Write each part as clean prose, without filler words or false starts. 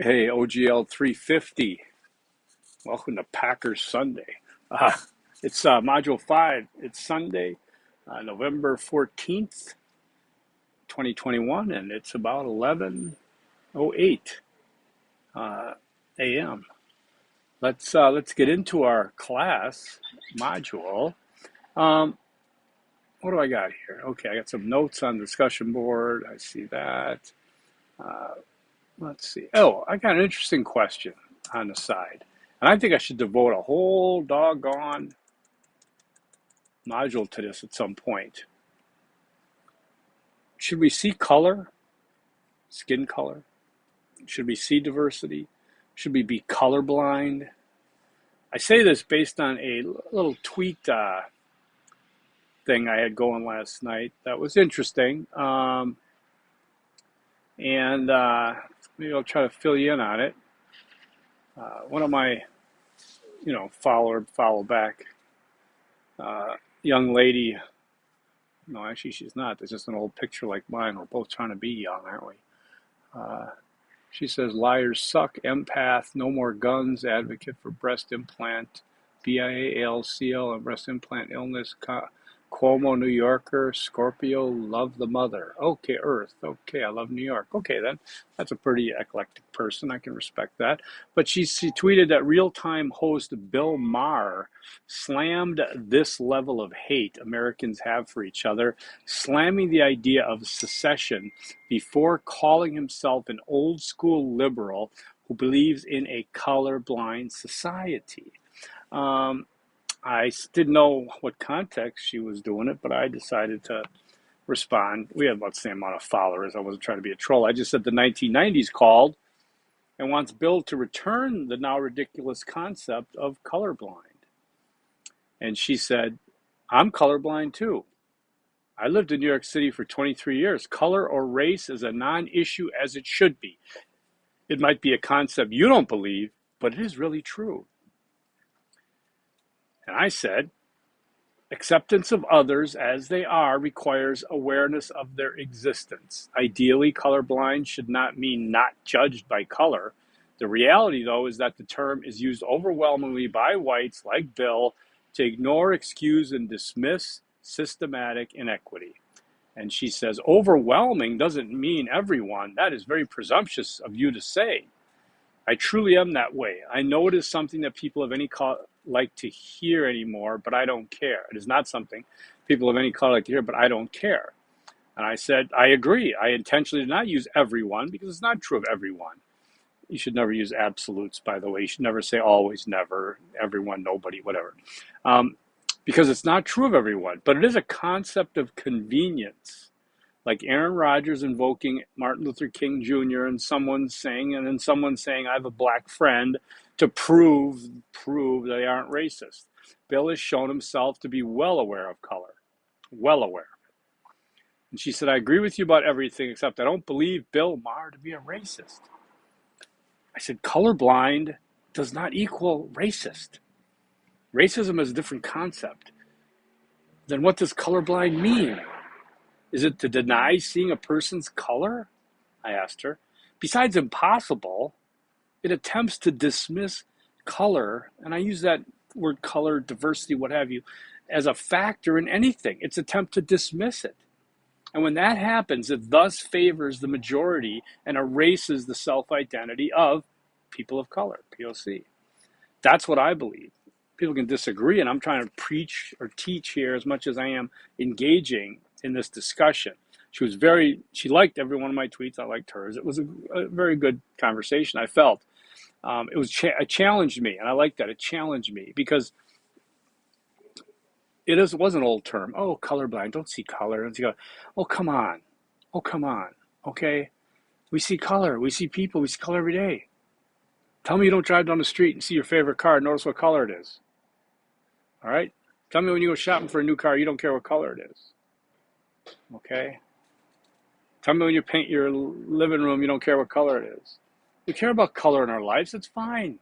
Hey, OGL 350. Welcome to Packers Sunday. Uh, it's Module 5. It's Sunday, November 14th, 2021, and it's about 11:08 a.m. Let's get into our class module. Um, what do I got here? Okay, I got some notes on the discussion board. I see that. Uh, let's see. Oh, I got an interesting question on the side. And I think I should devote a whole doggone module to this at some point. Should we see color, skin color? Should we see diversity? Should we be colorblind? I say this based on a little tweet thing I had going last night that was interesting. And maybe I'll try to fill you in on it. One of my, follow back young lady. No, actually, she's not. There's just an old picture like mine. We're both trying to be young, aren't we? Uh, she says, liars suck, empath, no more guns, advocate for breast implant, BIA, ALCL, and breast implant illness, Cuomo, New Yorker, Scorpio, love the mother. Okay, Earth. Okay, I love New York. Okay, then that's a pretty eclectic person. I can respect that. But she tweeted that real-time host Bill Maher slammed this level of hate Americans have for each other, slamming the idea of secession before calling himself an old-school liberal who believes in a colorblind society. Um, I didn't know what context she was doing it, but I decided to respond. We had about the same amount of followers. I wasn't trying to be a troll. I just said the 1990s called and wants Bill to return the now ridiculous concept of colorblind. And she said, I'm colorblind too. I lived in New York City for 23 years. Color or race is a non-issue as it should be. It might be a concept you don't believe, but it is really true. And I said, acceptance of others as they are requires awareness of their existence. Ideally, colorblind should not mean not judged by color. The reality, though, is that the term is used overwhelmingly by whites like Bill to ignore, excuse, and dismiss systematic inequity. And she says, overwhelming doesn't mean everyone. That is very presumptuous of you to say. I truly am that way. I know it is something that people of any color like to hear anymore, but I don't care. It is not something people of any color like to hear, but I don't care. And I said, I agree. I intentionally did not use everyone because it's not true of everyone. You should never use absolutes, by the way. You should never say always, never, everyone, nobody, whatever. Because it's not true of everyone, but it is a concept of convenience. Like Aaron Rodgers invoking Martin Luther King Jr. and then someone saying, I have a black friend to prove they aren't racist. Bill has shown himself to be well aware of color, well aware. And she said, I agree with you about everything, except I don't believe Bill Maher to be a racist. I said, colorblind does not equal racist. Racism is a different concept. Then what does colorblind mean? Is it to deny seeing a person's color? I asked her. Besides impossible, it attempts to dismiss color, and I use that word color, diversity, what have you, as a factor in anything. It's an attempt to dismiss it. And when that happens, it thus favors the majority and erases the self-identity of people of color, POC. That's what I believe. People can disagree, and I'm trying to preach or teach here as much as I am engaging in this discussion. She liked every one of my tweets. I liked hers. It was a very good conversation, I felt. It challenged me, and I like that. It challenged me because it was an old term. Oh, colorblind, don't see color. And you go, oh, come on. Oh, come on. Okay? We see color. We see people. We see color every day. Tell me you don't drive down the street and see your favorite car and notice what color it is. All right? Tell me when you go shopping for a new car, you don't care what color it is. Okay? Tell me when you paint your living room, you don't care what color it is. We care about color in our lives. It's fine.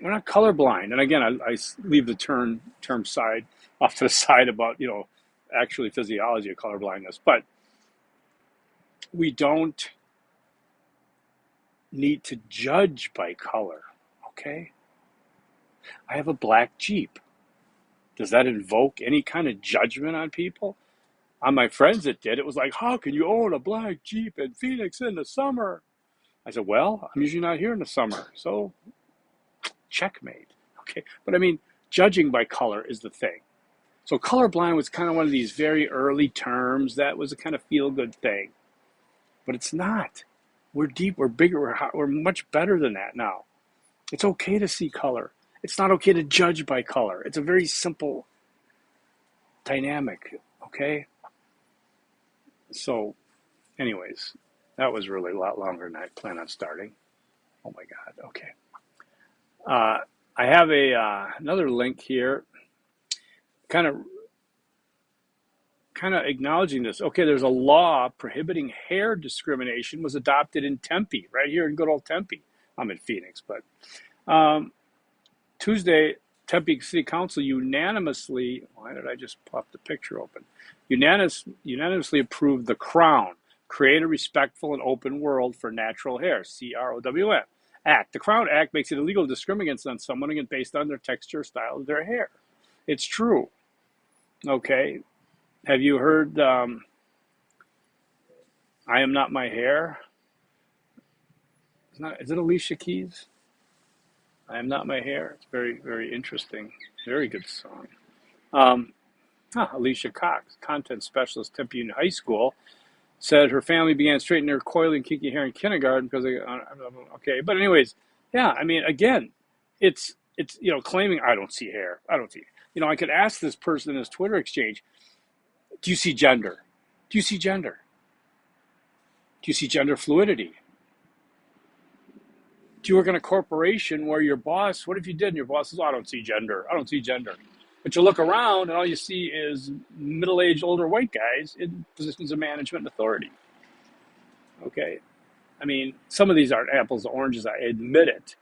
We're not colorblind. And again, I leave the term side off to the side about, actually physiology of colorblindness. But we don't need to judge by color, okay? I have a black Jeep. Does that invoke any kind of judgment on people? On my friends that did, it was like, how can you own a black Jeep in Phoenix in the summer? I said, well, I'm usually not here in the summer, so checkmate. Okay, but I mean, judging by color is the thing. So colorblind was kind of one of these very early terms that was a kind of feel-good thing, but it's not. We're deep, we're bigger, we're much better than that now. It's okay to see color. It's not okay to judge by color. It's a very simple dynamic, okay? So, anyways, that was really a lot longer than I planned on starting. Oh my God, okay. I have another link here, kind of acknowledging this. Okay, there's a law prohibiting hair discrimination was adopted in Tempe, right here in good old Tempe. I'm in Phoenix, but Tuesday, Tempe City Council unanimously, why did I just pop the picture open? Unanimously approved the Crown, Create a Respectful and Open World for Natural Hair, CROWN Act. The Crown Act makes it illegal to discriminate on someone based on their texture or style of their hair. It's true. Okay. Have you heard I Am Not My Hair? Is it Alicia Keys? I Am Not My Hair. It's very, very interesting. Very good song. Alicia Cox, content specialist, Tempe Union High School, said her family began straightening their coily and kinky hair in kindergarten because they, okay. But anyways, yeah, I mean, again, it's claiming I don't see hair. I don't see, I could ask this person in this Twitter exchange, do you see gender? Do you see gender? Do you see gender fluidity? Do you work in a corporation where your boss, what if you did and your boss says, oh, I don't see gender. I don't see gender. But you look around and all you see is middle-aged, older white guys in positions of management and authority. Okay. I mean, some of these aren't apples to oranges, I admit it.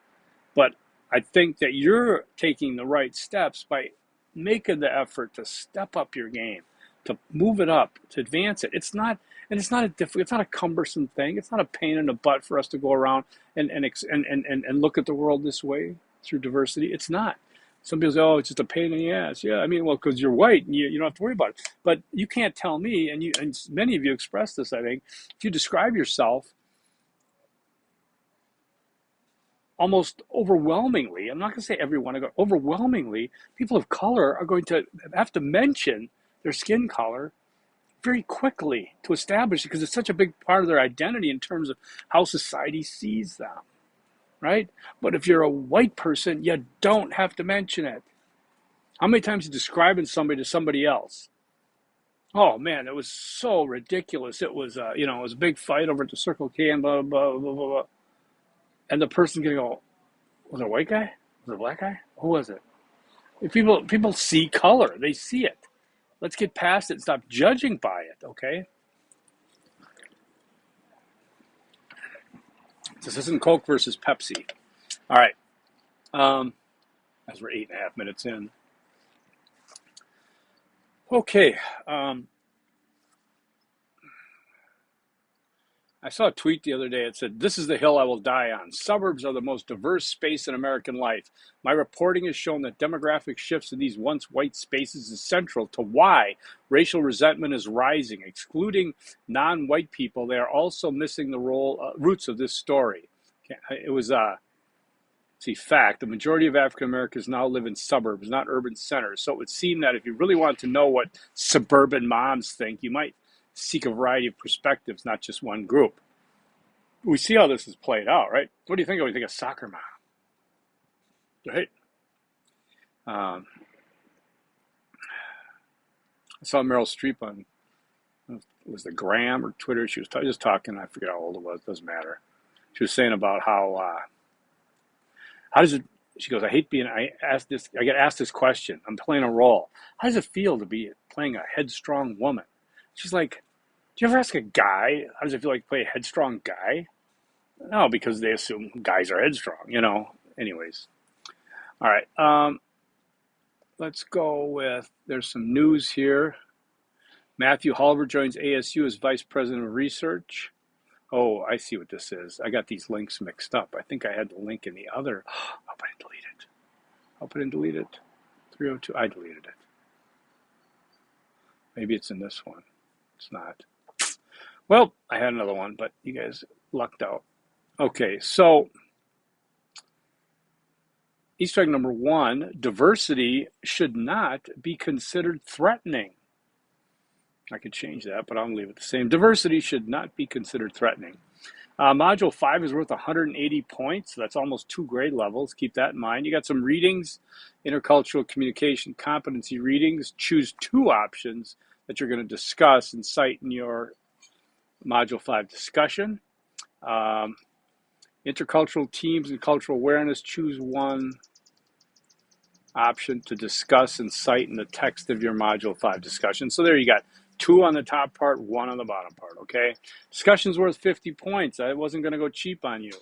But I think that you're taking the right steps by making the effort to step up your game, to move it up, to advance it. It's not a cumbersome thing. It's not a pain in the butt for us to go around and look at the world this way through diversity. It's not. Some people say, oh, it's just a pain in the ass. Yeah, I mean, well, because you're white and you don't have to worry about it. But you can't tell me, and many of you express this, I think, if you describe yourself almost overwhelmingly, I'm not going to say everyone, overwhelmingly, people of color are going to have to mention their skin color very quickly to establish it because it's such a big part of their identity in terms of how society sees them, right? But if you're a white person, you don't have to mention it. How many times are you describing somebody to somebody else? Oh man, it was so ridiculous. It was, it was a big fight over at the Circle K and blah, blah, blah, blah, blah. And the person's going to go, was it a white guy? Was it a black guy? Who was it? People see color. They see it. Let's get past it and stop judging by it, okay? This isn't Coke versus Pepsi. All right. As we're 8.5 minutes in. Okay. I saw a tweet the other day. It said, this is the hill I will die on. Suburbs are the most diverse space in American life. My reporting has shown that demographic shifts in these once white spaces is central to why racial resentment is rising. Excluding non-white people, they are also missing the roots of this story. It was fact. The majority of African Americans now live in suburbs, not urban centers. So it would seem that if you really want to know what suburban moms think, you might seek a variety of perspectives, not just one group. We see how this is played out, right? What do you think of when you think of soccer mom? Right? I saw Meryl Streep on, it was the Gram or Twitter. She was just talking, I forget how old it was, doesn't matter. She was saying about how does it, she goes, I get asked this question. I'm playing a role. How does it feel to be playing a headstrong woman? She's like, do you ever ask a guy, how does it feel like to play a headstrong guy? No, because they assume guys are headstrong, Anyways. All right. Let's go with, there's some news here. Matthew Halver joins ASU as Vice President of Research. Oh, I see what this is. I got these links mixed up. I think I had the link in the other. Hope I didn't delete it. Hope I didn't delete it. 302. I deleted it. Maybe it's in this one. It's not. Well, I had another one, but you guys lucked out. Okay, so Easter egg number 1, diversity should not be considered threatening. I could change that, but I'll leave it the same. Diversity should not be considered threatening. Module 5 is worth 180 points. So that's almost 2 grade levels. Keep that in mind. You got some readings, intercultural communication competency readings. Choose 2 options that you're going to discuss and cite in your Module 5 discussion. Intercultural teams and cultural awareness. Choose 1 option to discuss and cite in the text of your Module 5 discussion. So there you got 2 on the top part, 1 on the bottom part, okay? Discussion's worth 50 points. I wasn't going to go cheap on you,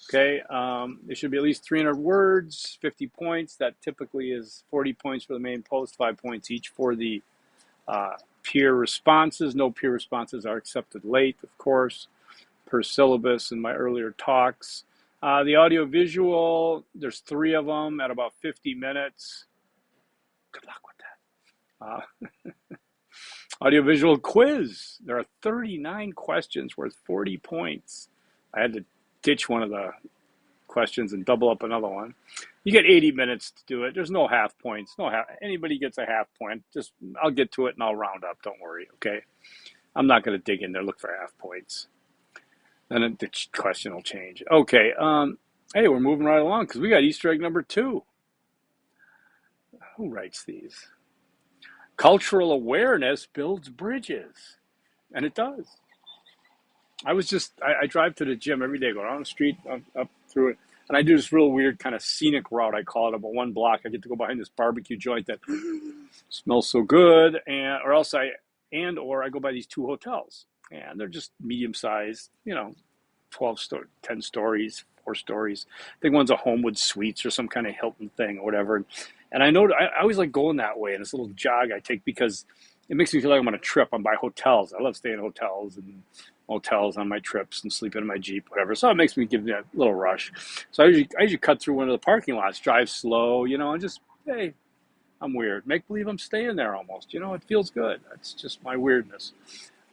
okay? It should be at least 300 words, 50 points. That typically is 40 points for the main post, 5 points each for the peer responses. No peer responses are accepted late, of course, per syllabus in my earlier talks. The audio visual, there's 3 of them at about 50 minutes. Good luck with that. Audiovisual quiz. There are 39 questions worth 40 points. I had to ditch one of the questions and double up another one. You get 80 minutes to do it. There's no half points. Anybody gets a half point. Just I'll get to it and I'll round up. Don't worry, okay? I'm not going to dig in there, look for half points. Then the question will change. Okay, hey, we're moving right along because we got Easter egg number 2. Who writes these? Cultural awareness builds bridges. And it does. I drive to the gym every day, go down the street, up through it, and I do this real weird kind of scenic route, I call it, about 1 block. I get to go behind this barbecue joint that smells so good, or I go by these 2 hotels, and they're just medium-sized, 10 stories, 4 stories. I think one's a Homewood Suites or some kind of Hilton thing or whatever. And I know I always like going that way, and this little jog I take because it makes me feel like I'm on a trip. I'm by hotels. I love staying in hotels and motels on my trips and sleeping in my Jeep, whatever. So it makes me give me a little rush. So I usually cut through one of the parking lots, drive slow, and just, hey, I'm weird. Make believe I'm staying there almost. It feels good. That's just my weirdness.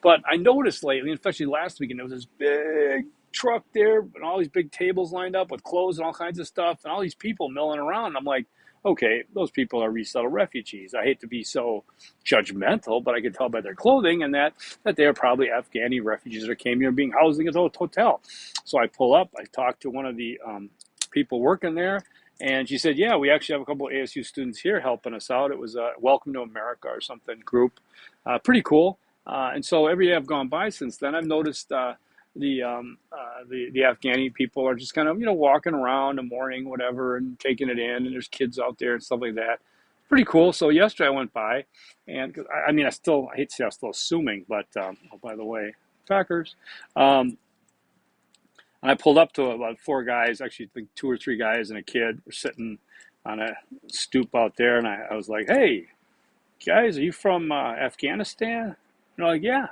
But I noticed lately, especially last weekend, there was this big truck there and all these big tables lined up with clothes and all kinds of stuff and all these people milling around. I'm like, okay, those people are resettled refugees. I hate to be so judgmental, but I can tell by their clothing and that they are probably Afghani refugees that came here being housed in a hotel. So I pull up, I talk to one of the people working there, and she said, yeah, we actually have a couple of ASU students here helping us out. It was a Welcome to America or something group. Pretty cool. And so every day I've gone by since then, I've noticed the Afghani people are just kind of, walking around in the morning, whatever, and taking it in. And there's kids out there and stuff like that. Pretty cool. So yesterday I went by, and I hate to say I'm still assuming, but oh, by the way, Packers. And I pulled up to about 4 guys, actually, I think 2 or 3 guys and a kid were sitting on a stoop out there. And I was like, hey, guys, are you from Afghanistan? And they're like, yeah.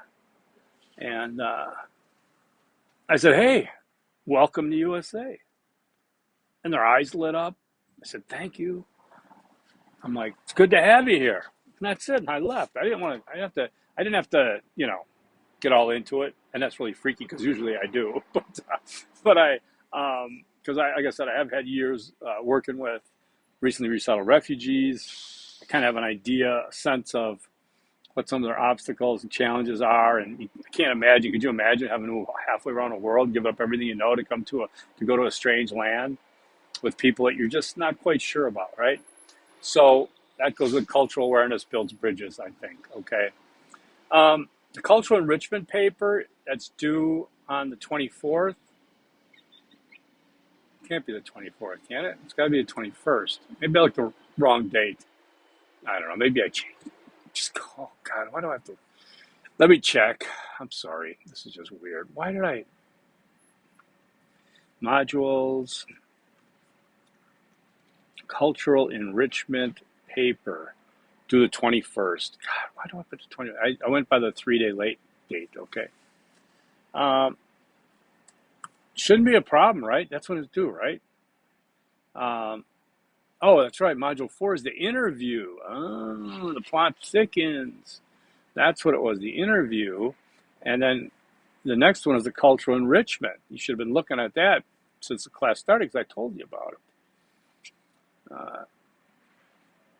And I said, hey, welcome to USA. And their eyes lit up. I said, thank you. I'm like, it's good to have you here. And that's it. And I left. I didn't have to, get all into it. And that's really freaky because usually I do. But because like I said, I have had years working with recently resettled refugees. I kind of have an idea, a sense of what some of their obstacles and challenges are. And I can't imagine, could you imagine having to move halfway around the world, give up everything you know to go to a strange land with people that you're just not quite sure about, right? So that goes with cultural awareness builds bridges, I think, okay? The cultural enrichment paper that's due on the 24th. Can't be the 24th, can it? It's got to be the 21st. Maybe I looked the wrong date. I don't know. Maybe I changed it. Oh, God, why do I have to? Let me check. I'm sorry. This is just weird. Why did I? Modules, cultural enrichment paper, due the 21st. God, why do I put the 20th? I went by the 3-day late date, okay. Shouldn't be a problem, right? That's what it's due, right? Um, oh, that's right. Module 4 is the interview. Oh, the plot thickens. That's what it was, the interview. And then the next one is the cultural enrichment. You should have been looking at that since the class started because I told you about it.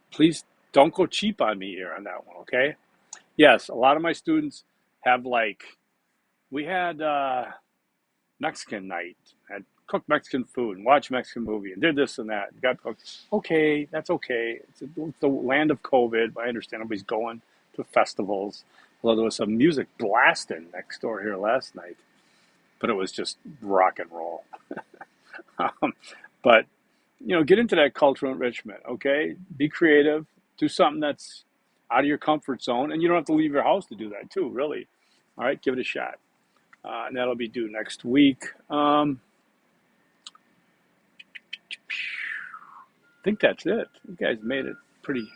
Please don't go cheap on me here on that one, okay? Yes, a lot of my students have we had Mexican night, had cooked Mexican food and watched Mexican movie and did this and that. And got okay, that's okay. It's the land of COVID. I understand everybody's going to festivals. Although there was some music blasting next door here last night, but it was just rock and roll. But get into that cultural enrichment. Okay, be creative. Do something that's out of your comfort zone, and you don't have to leave your house to do that too. Really, all right, give it a shot. And that'll be due next week. I think that's it. You guys made it pretty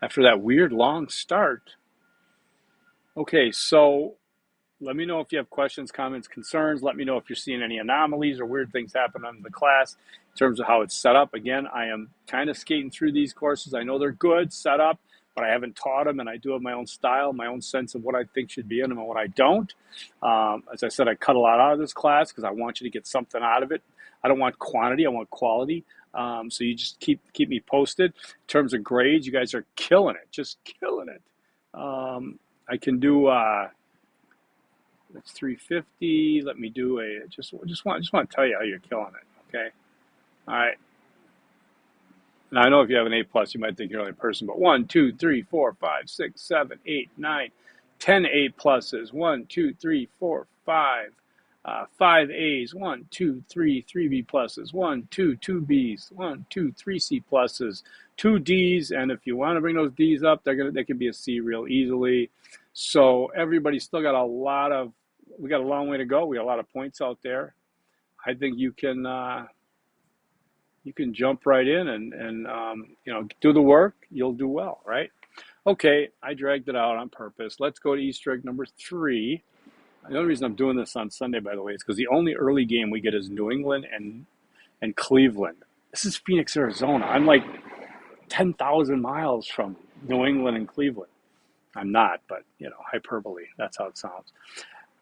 after that weird long start. Okay, so let me know if you have questions, comments, concerns. Let me know if you're seeing any anomalies or weird things happen in the class in terms of how it's set up. Again, I am kind of skating through these courses. I know they're good set up, but I haven't taught them, and I do have my own style, my own sense of what I think should be in them and what I don't. As I said, I cut a lot out of this class because I want you to get something out of it. I don't want quantity, I want quality. So you just keep me posted. In terms of grades, you guys are killing it, just killing it. I can do that's 350. Let me do a just want to tell you how you're killing it. Okay, all right. Now I know if you have an A plus, you might think you're the only person, but 1, 2, 3, 4, 5, 6, 7, 8, 9, 10 A pluses. 1, 2, 3, 4, 5. 5 A's. 1, 2, 3, 3 B pluses. 1, 2, 2 B's. 1, 2, 3 C pluses. 2 D's, and if you want to bring those D's up, they can be a C real easily. So everybody's still got we got a long way to go. We got a lot of points out there. I think you can jump right in and do the work. You'll do well, right? Okay, I dragged it out on purpose. Let's go to Easter egg number 3. The only reason I'm doing this on Sunday, by the way, is because the only early game we get is New England and Cleveland. This is Phoenix, Arizona. I'm like 10,000 miles from New England and Cleveland. I'm not, but hyperbole. That's how it sounds.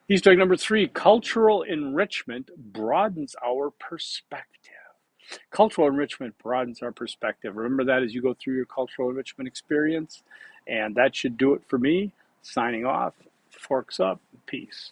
Easter egg number 3, cultural enrichment broadens our perspective. Cultural enrichment broadens our perspective. Remember that as you go through your cultural enrichment experience. And that should do it for me. Signing off. Forks up. Peace.